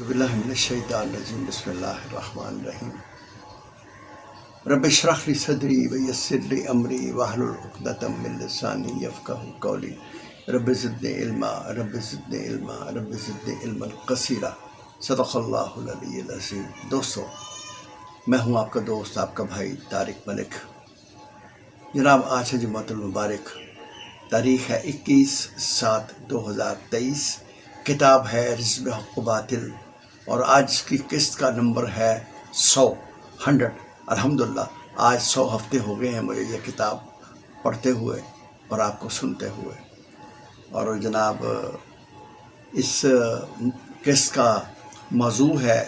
باللہ من الشیطان الرجیم بسم اللہ الرحمن الرحیم رب اشرح لی صدری ویسر لی امری واحلل عقدۃ من لسانی یفقہوا قولی رب زدنی علما رب زدنی علما رب زدنی علما کثیرا صدق اللہ العلی العظیم۔ دوستو، میں ہوں آپ کا دوست، آپ کا بھائی طارق ملک۔ جناب، آج ہے جمعۃ المبارک، تاریخ ہے 21/7/2023، کتاب ہے رزم حق و باطل، اور آج اس کی قسط کا نمبر ہے 100۔ الحمدللہ آج 100 ہفتے ہو گئے ہیں مجھے یہ کتاب پڑھتے ہوئے اور آپ کو سنتے ہوئے۔ اور جناب، اس قسط کا موضوع ہے،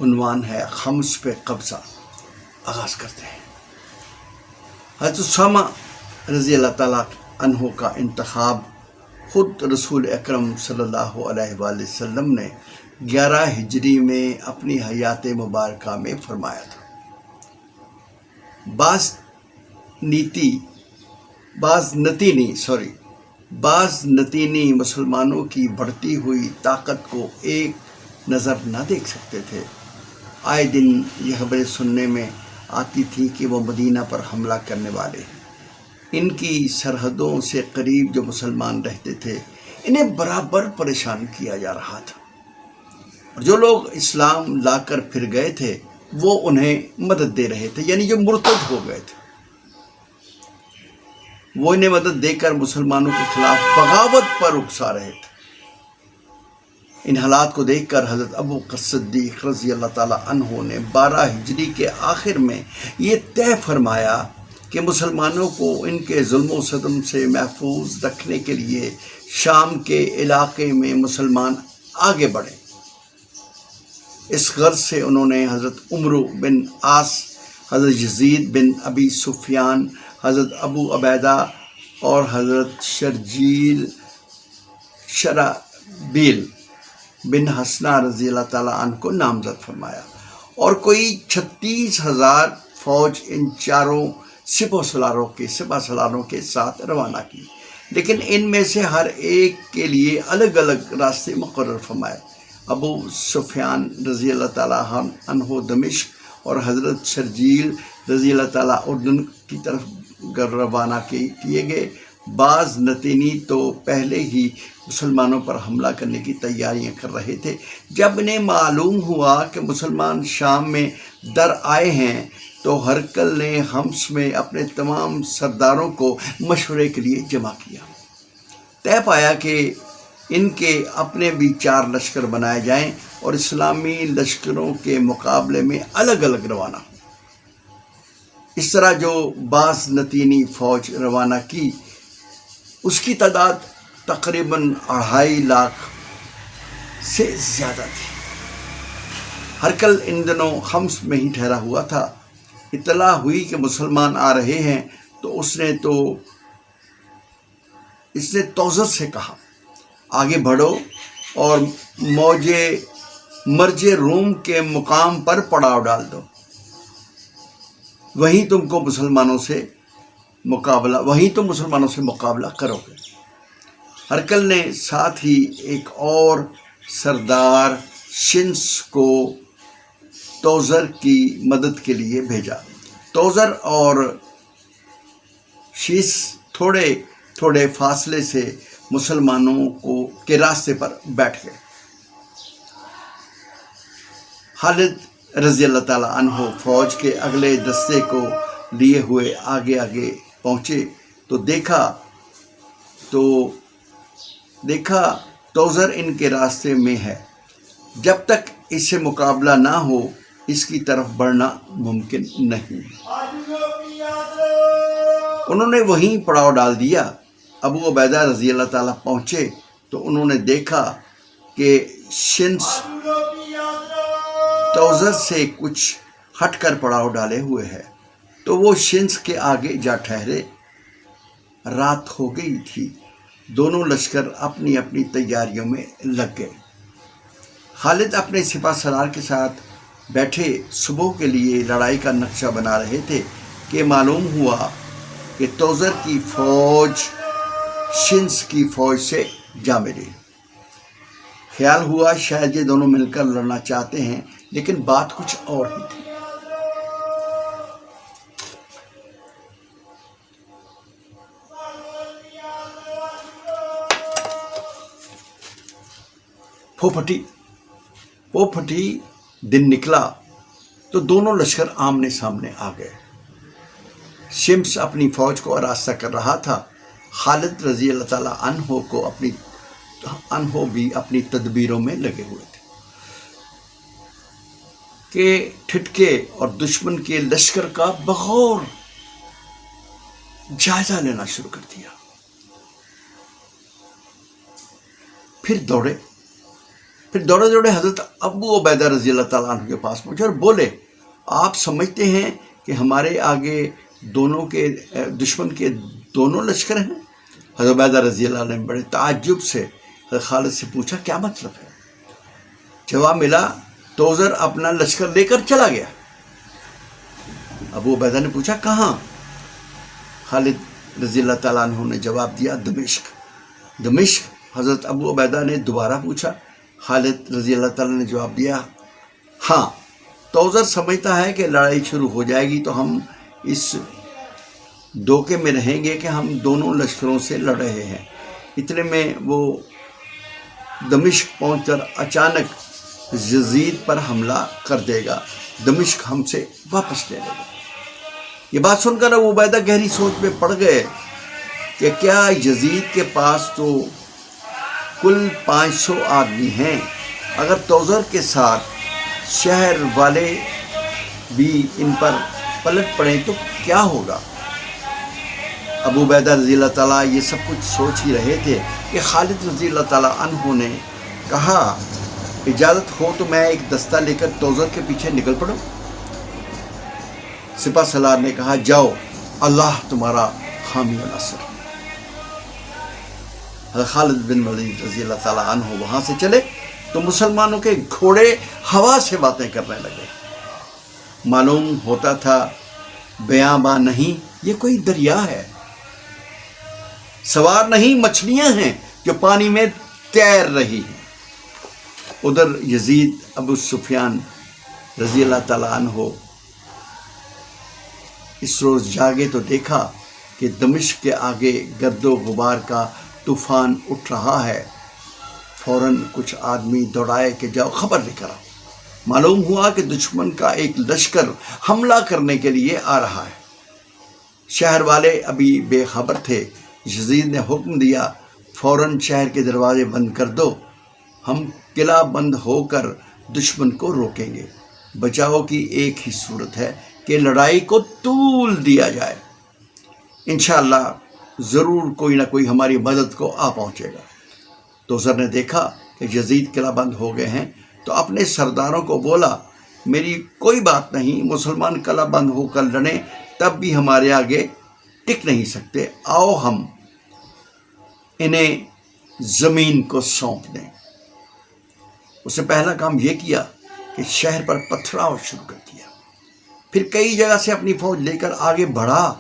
عنوان ہے خمس پہ قبضہ۔ آغاز کرتے ہیں۔ حضرت اسامہ رضی اللہ تعالیٰ عنہ کا انتخاب خود رسول اکرم صلی اللہ علیہ وآلہ وسلم نے 11 ہجری میں اپنی حیات مبارکہ میں فرمایا تھا۔ بعض نتینی مسلمانوں کی بڑھتی ہوئی طاقت کو ایک نظر نہ دیکھ سکتے تھے۔ آئے دن یہ خبریں سننے میں آتی تھی کہ وہ مدینہ پر حملہ کرنے والے ہیں۔ ان کی سرحدوں سے قریب جو مسلمان رہتے تھے، انہیں برابر پریشان کیا جا رہا تھا، اور جو لوگ اسلام لا کر پھر گئے تھے وہ انہیں مدد دے رہے تھے، یعنی جو مرتد ہو گئے تھے وہ انہیں مدد دے کر مسلمانوں کے خلاف بغاوت پر اکسا رہے تھے۔ ان حالات کو دیکھ کر حضرت ابو بکر صدیق رضی اللہ تعالیٰ عنہ نے 12 ہجری کے آخر میں یہ طے فرمایا کہ مسلمانوں کو ان کے ظلم و ستم سے محفوظ رکھنے کے لیے شام کے علاقے میں مسلمان آگے بڑھیں۔ اس غرض سے انہوں نے حضرت عمرو بن عاص، حضرت یزید بن ابی سفیان، حضرت ابو عبیدہ اور حضرت شرحبیل بن حسنہ رضی اللہ تعالیٰ عنہ کو نامزد فرمایا، اور کوئی 36,000 فوج ان چاروں سپہ سالاروں کے ساتھ روانہ کی، لیکن ان میں سے ہر ایک کے لیے الگ الگ راستے مقرر فرمائے۔ ابو سفیان رضی اللہ تعالیٰ عنہ دمشق اور حضرت شرجیل رضی اللہ تعالیٰ اردن کی طرف روانہ کیے گئے۔ بعض نتینی تو پہلے ہی مسلمانوں پر حملہ کرنے کی تیاریاں کر رہے تھے۔ جب انہیں معلوم ہوا کہ مسلمان شام میں در آئے ہیں تو ہرقل نے حمص میں اپنے تمام سرداروں کو مشورے کے لیے جمع کیا۔ طے پایا کہ ان کے اپنے بھی 4 لشکر بنائے جائیں اور اسلامی لشکروں کے مقابلے میں الگ الگ روانہ ہوں۔ اس طرح جو بعض نتینی فوج روانہ کی، اس کی تعداد تقریباً 2.5 لاکھ سے زیادہ تھی۔ ہرقل ان دنوں حمص میں ہی ٹھہرا ہوا تھا۔ اطلاع ہوئی کہ مسلمان آ رہے ہیں تو اس نے توزر سے کہا، آگے بڑھو اور مرج روم کے مقام پر پڑاؤ ڈال دو، وہیں تم مسلمانوں سے مقابلہ کرو گے۔ ہرقل نے ساتھ ہی ایک اور سردار شنس کو توزر کی مدد کے لیے بھیجا۔ توزر اور شیس تھوڑے فاصلے سے مسلمانوں کے راستے پر بیٹھ گئے۔ خالد رضی اللہ تعالیٰ عنہ فوج کے اگلے دستے کو لیے ہوئے آگے پہنچے تو دیکھا توزر ان کے راستے میں ہے۔ جب تک اس سے مقابلہ نہ ہو اس کی طرف بڑھنا ممکن نہیں۔ انہوں نے وہیں پڑاؤ ڈال دیا۔ ابو عبیدہ رضی اللہ تعالیٰ پہنچے تو انہوں نے دیکھا کہ شنس توزر سے کچھ ہٹ کر پڑاؤ ڈالے ہوئے ہے، تو وہ شنس کے آگے جا ٹھہرے۔ رات ہو گئی تھی۔ دونوں لشکر اپنی اپنی تیاریوں میں لگ گئے۔ خالد اپنے سپہ سالار کے ساتھ بیٹھے صبح کے لیے لڑائی کا نقشہ بنا رہے تھے کہ معلوم ہوا کہ توزر کی فوج شنس کی فوج سے جا ملی۔ خیال ہوا شاید یہ دونوں مل کر لڑنا چاہتے ہیں، لیکن بات کچھ اور ہی تھی۔ پھوپھٹی دن نکلا تو دونوں لشکر آمنے سامنے آ گئے۔ شمس اپنی فوج کو آراستہ کر رہا تھا، خالد رضی اللہ تعالیٰ عنہ بھی اپنی تدبیروں میں لگے ہوئے تھے کہ ٹھٹکے اور دشمن کے لشکر کا بغور جائزہ لینا شروع کر دیا۔ پھر دوڑے حضرت ابو عبیدہ رضی اللہ تعالیٰ عنہ کے پاس پہنچے اور بولے، آپ سمجھتے ہیں کہ ہمارے آگے دشمن کے دونوں لشکر ہیں؟ حضرت عبیدہ رضی اللہ عنہ نے بڑے تعجب سے حضرت خالد سے پوچھا، کیا مطلب ہے؟ جواب ملا، توزر اپنا لشکر لے کر چلا گیا۔ ابو عبیدہ نے پوچھا، کہاں؟ خالد رضی اللہ تعالیٰ عنہ نے جواب دیا، دمشق۔ حضرت ابو عبیدہ نے دوبارہ پوچھا۔ خالد رضی اللہ تعالیٰ نے جواب دیا، ہاں، توزر سمجھتا ہے کہ لڑائی شروع ہو جائے گی تو ہم اس دھوکے میں رہیں گے کہ ہم دونوں لشکروں سے لڑ رہے ہیں۔ اتنے میں وہ دمشق پہنچ کر اچانک یزید پر حملہ کر دے گا، دمشق ہم سے واپس لے لے گا۔ یہ بات سن کر ابو عبیدہ گہری سوچ میں پڑ گئے کہ کیا یزید کے پاس تو کل 500 آدمی ہیں، اگر توزر کے ساتھ شہر والے بھی ان پر پلٹ پڑیں تو کیا ہوگا؟ ابو عبیدہ رضی اللہ تعالیٰ یہ سب کچھ سوچ ہی رہے تھے کہ خالد رضی اللہ تعالیٰ عنہ نے کہا، اجازت ہو تو میں ایک دستہ لے کر توزر کے پیچھے نکل پڑوں۔ سپہ سالار نے کہا، جاؤ، اللہ تمہارا حامی و ناصر۔ حضرت خالد بن ولید رضی اللہ تعالیٰ عنہ وہاں سے چلے تو مسلمانوں کے گھوڑے ہوا سے باتیں کرنے لگے۔ معلوم ہوتا تھا بیاباں نہیں، یہ کوئی دریا ہے، سوار نہیں، مچھلیاں ہیں جو پانی میں تیر رہی ہیں۔ ادھر یزید ابو سفیان رضی اللہ تعالیٰ عنہ اس روز جاگے تو دیکھا کہ دمشق کے آگے گرد و غبار کا طوفان اٹھ رہا ہے۔ فوراً کچھ آدمی دوڑائے کہ جاؤ خبر لے کر آؤ۔ معلوم ہوا کہ دشمن کا ایک لشکر حملہ کرنے کے لیے آ رہا ہے۔ شہر والے ابھی بے خبر تھے۔ یزید نے حکم دیا، فوراً شہر کے دروازے بند کر دو، ہم قلعہ بند ہو کر دشمن کو روکیں گے۔ بچاؤ کی ایک ہی صورت ہے کہ لڑائی کو طول دیا جائے، انشاءاللہ ضرور کوئی نہ کوئی ہماری مدد کو آ پہنچے گا۔ توزر نے دیکھا کہ یزید قلعہ بند ہو گئے ہیں تو اپنے سرداروں کو بولا، میری کوئی بات نہیں، مسلمان قلعہ بند ہو کر لڑیں تب بھی ہمارے آگے ٹک نہیں سکتے، آؤ ہم انہیں زمین کو سونپ دیں۔ اس نے پہلا کام یہ کیا کہ شہر پر پتھراؤ شروع کر دیا، پھر کئی جگہ سے اپنی فوج لے کر آگے بڑھا۔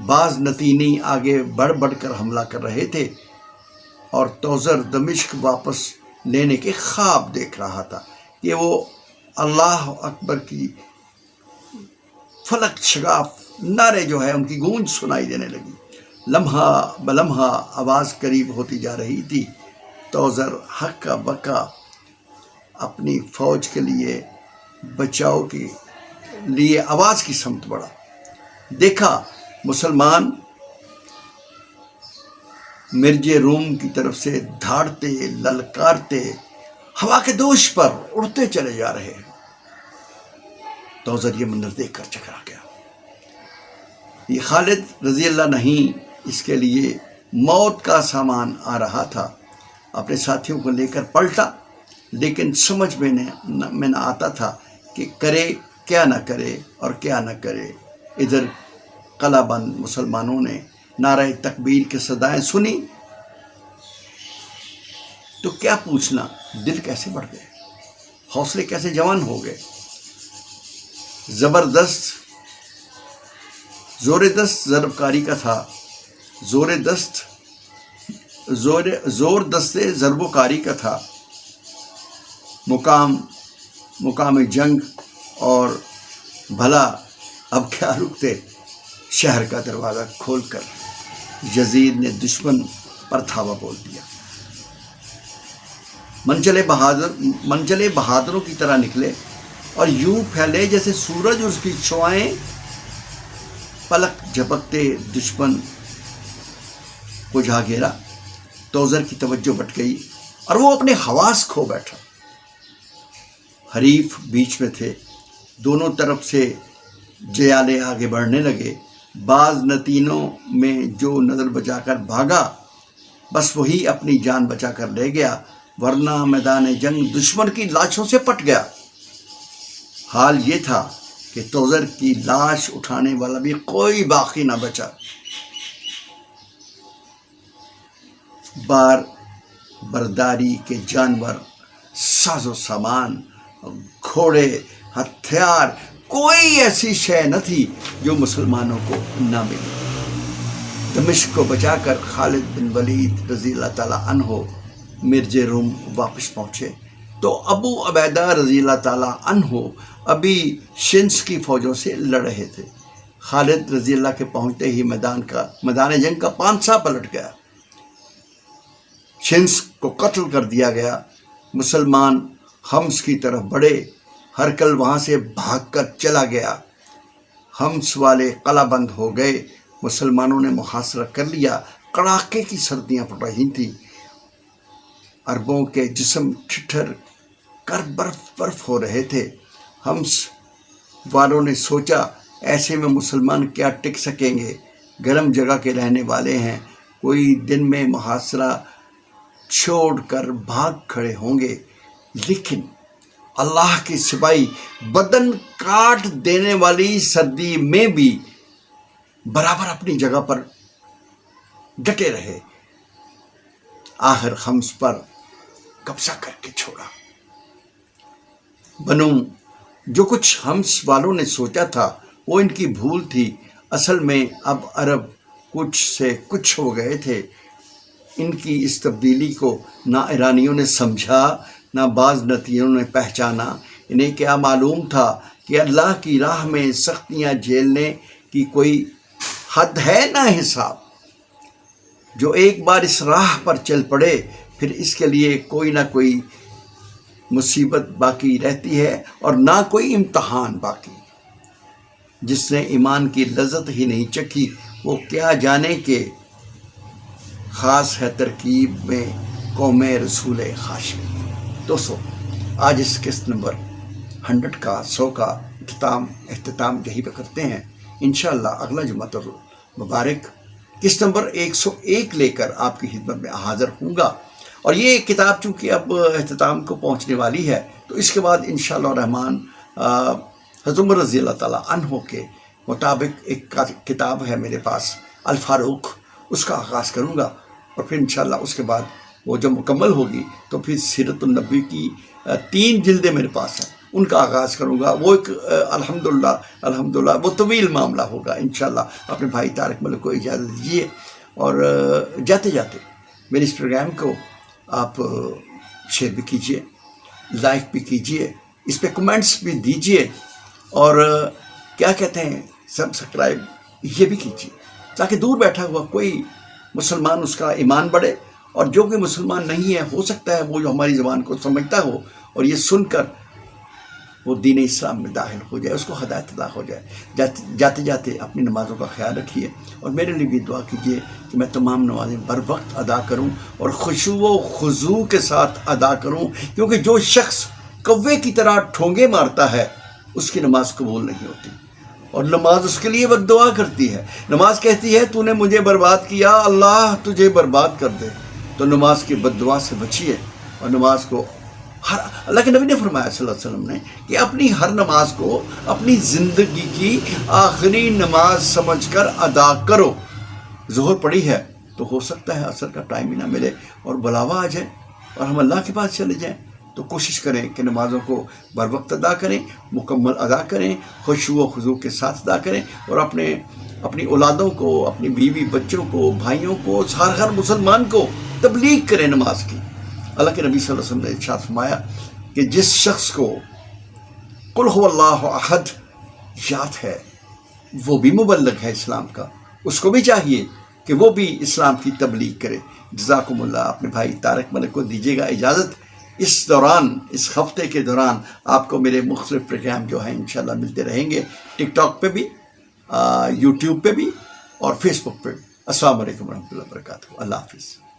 بعض نتینی آگے بڑھ بڑھ کر حملہ کر رہے تھے اور توزر دمشق واپس لینے کے خواب دیکھ رہا تھا کہ وہ اللہ اکبر کی فلک شگاف نعرے جو ہے ان کی گونج سنائی دینے لگی۔ لمحہ بلمحہ آواز قریب ہوتی جا رہی تھی۔ توزر ہکا بکا اپنی فوج کے لیے بچاؤ کے لیے آواز کی سمت بڑھا۔ دیکھا مسلمان مرج روم کی طرف سے دھاڑتے للکارتے ہوا کے دوش پر اڑتے چلے جا رہے ہیں۔ توزر یہ منظر دیکھ کر چکرا گیا۔ یہ خالد رضی اللہ نہیں، اس کے لیے موت کا سامان آ رہا تھا۔ اپنے ساتھیوں کو لے کر پلٹا، لیکن سمجھ میں نہ آتا تھا کہ کرے کیا نہ کرے اور کیا نہ کرے۔ ادھر قلعہ بند مسلمانوں نے نعرہ تکبیر کے صدائیں سنی تو کیا پوچھنا، دل کیسے بڑھ گئے، حوصلے کیسے جوان ہو گئے۔ زبردست زور دست ضرب کاری کا تھا، زور دست ضرب و کاری کا تھا۔ مقام جنگ اور بھلا اب کیا رکتے، شہر کا دروازہ کھول کر یزید نے دشمن پر دھاوا بول دیا۔ منچلے بہادروں کی طرح نکلے اور یوں پھیلے جیسے سورج اور اس کی شعاعیں، پلک جھپکتے دشمن کو جا گھیرا۔ توزر کی توجہ بٹ گئی اور وہ اپنے حواس کھو بیٹھا۔ حریف بیچ میں تھے، دونوں طرف سے جیالے آگے بڑھنے لگے۔ بعض نتینوں میں جو نظر بچا کر بھاگا بس وہی اپنی جان بچا کر لے گیا، ورنہ میدان جنگ دشمن کی لاشوں سے پٹ گیا۔ حال یہ تھا کہ توزر کی لاش اٹھانے والا بھی کوئی باقی نہ بچا۔ بار برداری کے جانور، ساز و سامان، گھوڑے، ہتھیار، کوئی ایسی شے نہ تھی جو مسلمانوں کو نہ ملی۔ دمشق کو بچا کر خالد بن ولید رضی اللہ تعالیٰ عنہ مرج روم واپس پہنچے تو ابو عبیدہ رضی اللہ تعالیٰ عنہ ابھی شمس کی فوجوں سے لڑ رہے تھے۔ خالد رضی اللہ کے پہنچتے ہی میدان جنگ کا پانسا پلٹ گیا، شمس کو قتل کر دیا گیا۔ مسلمان حمص کی طرف بڑھے، ہرکل وہاں سے بھاگ کر چلا گیا۔ حمص والے قلعہ بند ہو گئے، مسلمانوں نے محاصرہ کر لیا۔ کڑاکے کی سردیاں پڑ رہی تھیں، عربوں کے جسم ٹھٹر کر برف ہو رہے تھے۔ حمص والوں نے سوچا ایسے میں مسلمان کیا ٹک سکیں گے، گرم جگہ کے رہنے والے ہیں، کوئی دن میں محاصرہ چھوڑ کر بھاگ کھڑے ہوں گے۔ لیکن اللہ کے سپاہی بدن کاٹ دینے والی سردی میں بھی برابر اپنی جگہ پر ڈٹے رہے۔ آخر حمص پر قبضہ کر کے چھوڑا۔ بنو جو کچھ حمص والوں نے سوچا تھا وہ ان کی بھول تھی، اصل میں اب عرب کچھ سے کچھ ہو گئے تھے۔ ان کی اس تبدیلی کو نہ ایرانیوں نے سمجھا نہ بعض نتیوں نے پہچانا۔ انہیں کیا معلوم تھا کہ اللہ کی راہ میں سختیاں جھیلنے کی کوئی حد ہے نہ حساب۔ جو ایک بار اس راہ پر چل پڑے پھر اس کے لیے کوئی نہ کوئی مصیبت باقی رہتی ہے اور نہ کوئی امتحان باقی۔ جس نے ایمان کی لذت ہی نہیں چکھی وہ کیا جانے کہ خاص ہے ترکیب میں قوم رسول ہاشمی۔ دوستو، آج اس قسط نمبر 100 کا 100 کا اختتام یہی پہ کرتے ہیں۔ انشاءاللہ اگلا جمعہ مبارک قسط نمبر 101 لے کر آپ کی خدمت میں حاضر ہوں گا۔ اور یہ کتاب چونکہ اب اختتام کو پہنچنے والی ہے تو اس کے بعد انشاءاللہ الرحمن حضرت عمر رضی اللہ تعالیٰ عنہ کے مطابق ایک کتاب ہے میرے پاس الفاروق، اس کا آغاز کروں گا، اور پھر انشاءاللہ اس کے بعد وہ جب مکمل ہوگی تو پھر سیرت النبی کی 3 جلدیں میرے پاس ہیں، ان کا آغاز کروں گا۔ وہ ایک الحمدللہ وہ طویل معاملہ ہوگا۔ انشاءاللہ اپنے بھائی طارق ملک کو اجازت دیجیے، اور جاتے جاتے میرے اس پروگرام کو آپ شیئر بھی کیجیے، لائک بھی کیجیے، اس پہ کمنٹس بھی دیجیے، اور کیا کہتے ہیں سبسکرائب یہ بھی کیجیے، تاکہ دور بیٹھا ہوا کوئی مسلمان اس کا ایمان بڑھے، اور جو کوئی مسلمان نہیں ہے ہو سکتا ہے وہ جو ہماری زبان کو سمجھتا ہو اور یہ سن کر وہ دین اسلام میں داخل ہو جائے، اس کو ہدایت عطا ہو جائے۔ جاتے جاتے اپنی نمازوں کا خیال رکھیے، اور میرے لیے بھی دعا کیجیے کہ میں تمام نمازیں بر وقت ادا کروں اور خشوع و خضوع کے ساتھ ادا کروں، کیونکہ جو شخص کوے کی طرح ٹھونگے مارتا ہے اس کی نماز قبول نہیں ہوتی، اور نماز اس کے لیے بد دعا کرتی ہے۔ نماز کہتی ہے تو نے مجھے برباد کیا، اللہ تجھے برباد کر دے۔ تو نماز کی بد دعا سے بچیے، اور نماز کو اللہ کے نبی نے فرمایا صلی اللہ علیہ وسلم نے کہ اپنی ہر نماز کو اپنی زندگی کی آخری نماز سمجھ کر ادا کرو۔ ظہر پڑی ہے تو ہو سکتا ہے عصر کا ٹائم ہی نہ ملے اور بلاوا آ جائے اور ہم اللہ کے پاس چلے جائیں، تو کوشش کریں کہ نمازوں کو بر وقت ادا کریں، مکمل ادا کریں، خشوع و خضوع کے ساتھ ادا کریں، اور اپنی اولادوں کو، اپنی بیوی بچوں کو، بھائیوں کو، ہر مسلمان کو تبلیغ کریں نماز کی۔ اللہ کے نبی صلی اللہ علیہ وسلم نے ارشاد فرمایا کہ جس شخص کو قل هو اللہ احد یاد ہے وہ بھی مبلغ ہے اسلام کا، اس کو بھی چاہیے کہ وہ بھی اسلام کی تبلیغ کرے۔ جزاکم اللہ۔ اپنے بھائی طارق ملک کو دیجیے گا اجازت۔ اس دوران، اس ہفتے کے دوران آپ کو میرے مختلف پروگرام جو ہیں انشاءاللہ ملتے رہیں گے، ٹک ٹاک پہ بھی، یوٹیوب پہ بھی، اور فیس بک پہ بھی۔ السلام علیکم ورحمۃ اللہ وبرکاتہ۔ اللہ حافظ۔